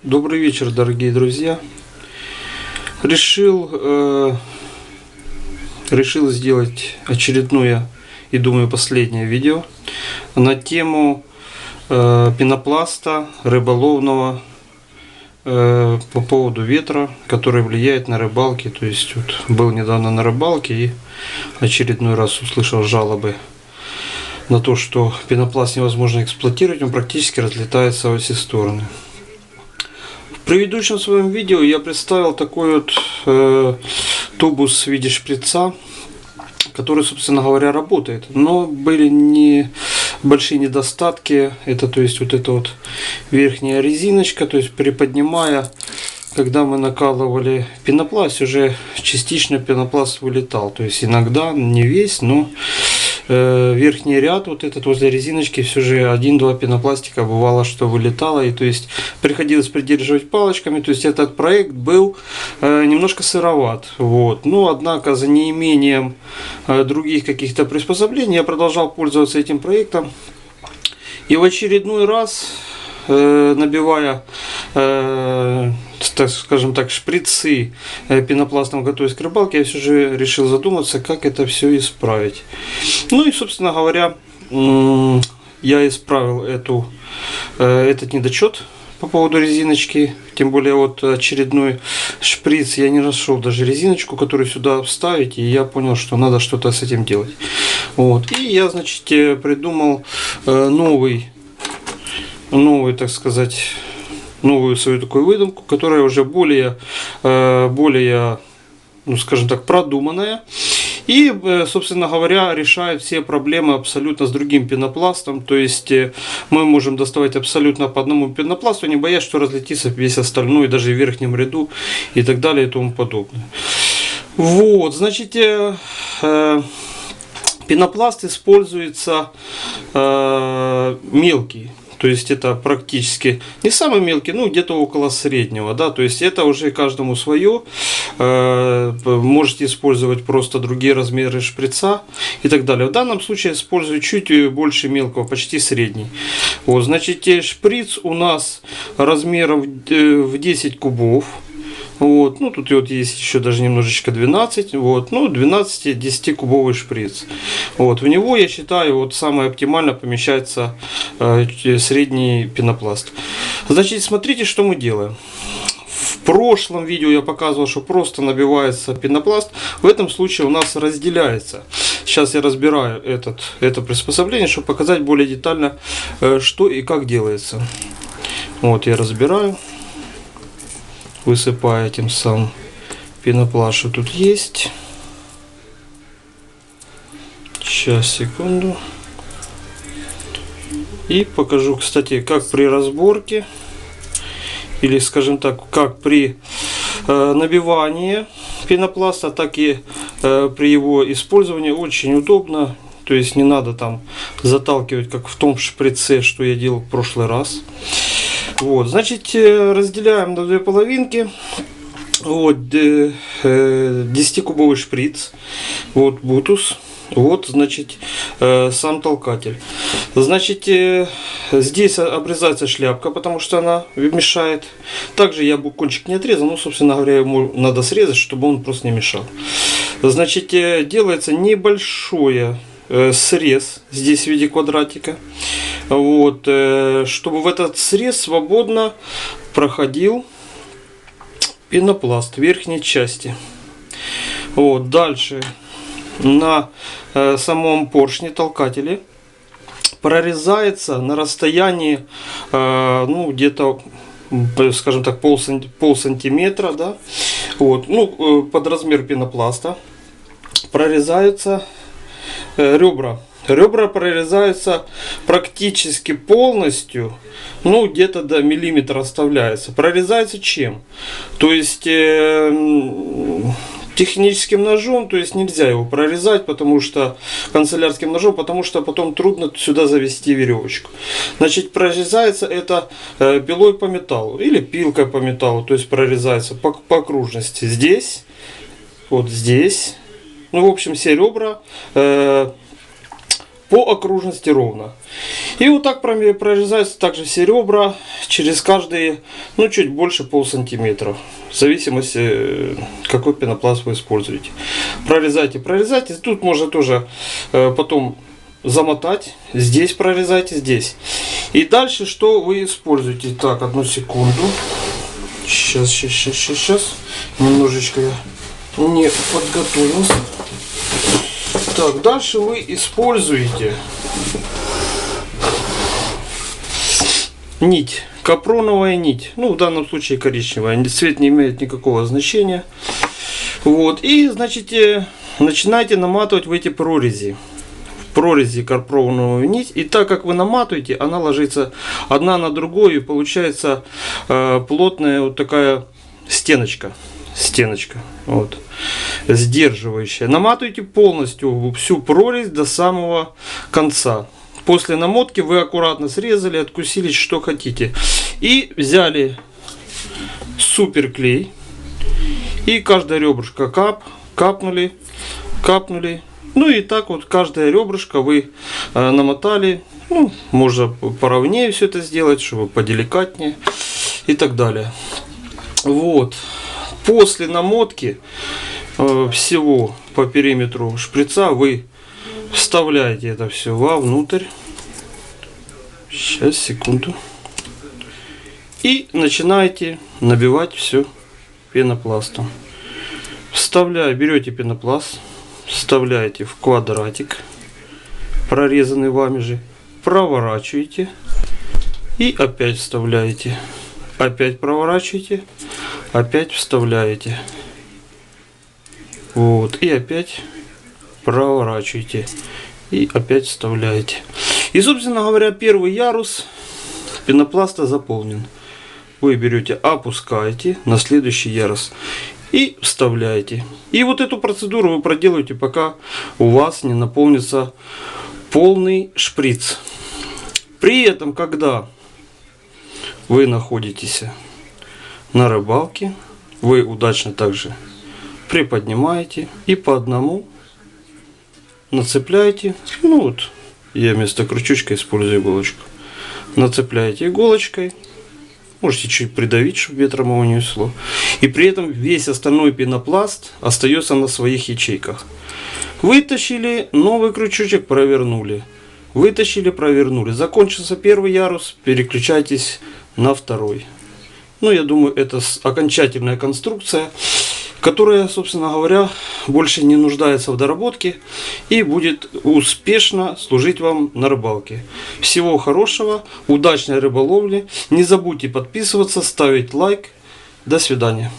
Добрый вечер, дорогие друзья. Решил сделать очередное и, думаю, последнее видео на тему пенопласта рыболовного по поводу ветра, который влияет на рыбалки. То есть вот был недавно на рыбалке и очередной раз услышал жалобы на то, что пенопласт невозможно эксплуатировать, он практически разлетается во все стороны. В предыдущем своем видео я представил такой вот тубус в виде шприца, который, собственно говоря, работает. Но были небольшие недостатки. Это, то есть, вот эта вот верхняя резиночка, то есть приподнимая, когда мы накалывали пенопласт, уже частично пенопласт вылетал. То есть иногда, не весь, но верхний ряд вот этот возле резиночки все же 1-2 пенопластика бывало, что вылетало, и то есть приходилось придерживать палочками. То есть этот проект был немножко сыроват, вот. Но однако за неимением других каких-то приспособлений я продолжал пользоваться этим проектом, и в очередной раз, набивая, так скажем так, шприцы пенопластом, готовясь к рыбалке, я все же решил задуматься, как это все исправить. Ну и, собственно говоря, я исправил этот недочет по поводу резиночки. Тем более вот очередной шприц, я не нашел даже резиночку, которую сюда вставить, и я понял, что надо что-то с этим делать. Вот. И я, значит, придумал новый, так сказать, новую свою такую выдумку, которая уже более, ну, скажем так, продуманная. И, собственно говоря, решает все проблемы абсолютно с другим пенопластом. То есть мы можем доставать абсолютно по одному пенопласту, не боясь, что разлетится весь остальной, даже в верхнем ряду и так далее и тому подобное. Вот, значит, пенопласт используется мелкий. То есть это практически не самый мелкий, ну где-то около среднего, да, то есть это уже каждому свое. Можете использовать просто другие размеры шприца и так далее. В данном случае использую чуть больше мелкого, почти средний. Вот, значит, шприц у нас размером в 10 кубов. Вот, ну тут вот есть еще даже немножечко 12, вот, ну 12-10 кубовый шприц. Вот, в него, я считаю, вот самое оптимально помещается средний пенопласт. Значит, смотрите, что мы делаем. В прошлом видео я показывал, что просто набивается пенопласт. В этом случае у нас разделяется. Сейчас я разбираю это приспособление, чтобы показать более детально, что и как делается. Вот я разбираю. Высыпая тем самым пенопласт, что тут есть. Сейчас, секунду. И покажу, кстати, как при разборке, или, скажем так, как при набивании пенопласта, так и при его использовании очень удобно. То есть не надо там заталкивать, как в том шприце, что я делал в прошлый раз. Вот, значит, разделяем на две половинки. Вот 10-кубовый шприц. Вот бутус. Вот, значит, сам толкатель. Значит, здесь обрезается шляпка, потому что она мешает. Также я кончик не отрезал, но, собственно говоря, ему надо срезать, чтобы он просто не мешал. Значит, делается небольшой срез здесь в виде квадратика. Вот, чтобы в этот срез свободно проходил пенопласт верхней части. Вот, дальше на самом поршне толкателе прорезается на расстоянии, ну, где-то, скажем так, пол сантиметра, да, вот, ну, под размер пенопласта прорезаются ребра. Ребра прорезаются практически полностью, ну где-то до миллиметра оставляется. Прорезается чем? То есть техническим ножом, то есть нельзя его прорезать, потому что канцелярским ножом, потому что потом трудно сюда завести веревочку. Значит, прорезается это пилой по металлу или пилкой по металлу, то есть прорезается по окружности здесь, вот здесь. Ну, в общем, все ребра по окружности ровно. И вот так прорезаются также все ребра через каждые, ну, чуть больше полсантиметра. В зависимости, какой пенопласт вы используете. Прорезайте, прорезайте. Тут можно тоже потом замотать. Здесь прорезайте, здесь. И дальше что вы используете? Так, одну секунду. Сейчас. Немножечко я не подготовился. Так, дальше вы используете нить. Капроновая нить. Ну, в данном случае коричневая. Цвет не имеет никакого значения. Вот. И, значит, начинайте наматывать в эти прорези. В прорези капроновую нить. И так как вы наматываете, она ложится одна на другую. И получается плотная вот такая стеночка. Вот, сдерживающая. Наматывайте полностью всю прорезь до самого конца. После намотки вы аккуратно срезали, откусили, что хотите. И взяли суперклей. И каждое ребрышко капнули. Ну и так вот каждое ребрышко вы намотали. Ну, можно поровнее все это сделать, чтобы поделикатнее и так далее. Вот. После намотки всего по периметру шприца вы вставляете это все вовнутрь. Сейчас, секунду. И начинаете набивать все пенопластом. Берете пенопласт, вставляете в квадратик, прорезанный вами же, проворачиваете и опять вставляете. Опять проворачиваете, опять вставляете. Вот, и опять проворачиваете. И опять вставляете. И, собственно говоря, первый ярус пенопласта заполнен. Вы берете, опускаете на следующий ярус и вставляете. И вот эту процедуру вы проделаете, пока у вас не наполнится полный шприц. При этом, когда вы находитесь на рыбалке, вы удачно также приподнимаете и по одному нацепляете. Ну вот, я вместо крючочка использую иголочку. Нацепляете иголочкой. Можете чуть придавить, чтобы ветром его не несло. И при этом весь остальной пенопласт остается на своих ячейках. Вытащили, новый крючочек провернули. Вытащили, провернули. Закончился первый ярус, переключайтесь на второй. Ну, я думаю, это окончательная конструкция, которая, собственно говоря, больше не нуждается в доработке и будет успешно служить вам на рыбалке. Всего хорошего, удачной рыболовли. Не забудьте подписываться, ставить лайк. До свидания.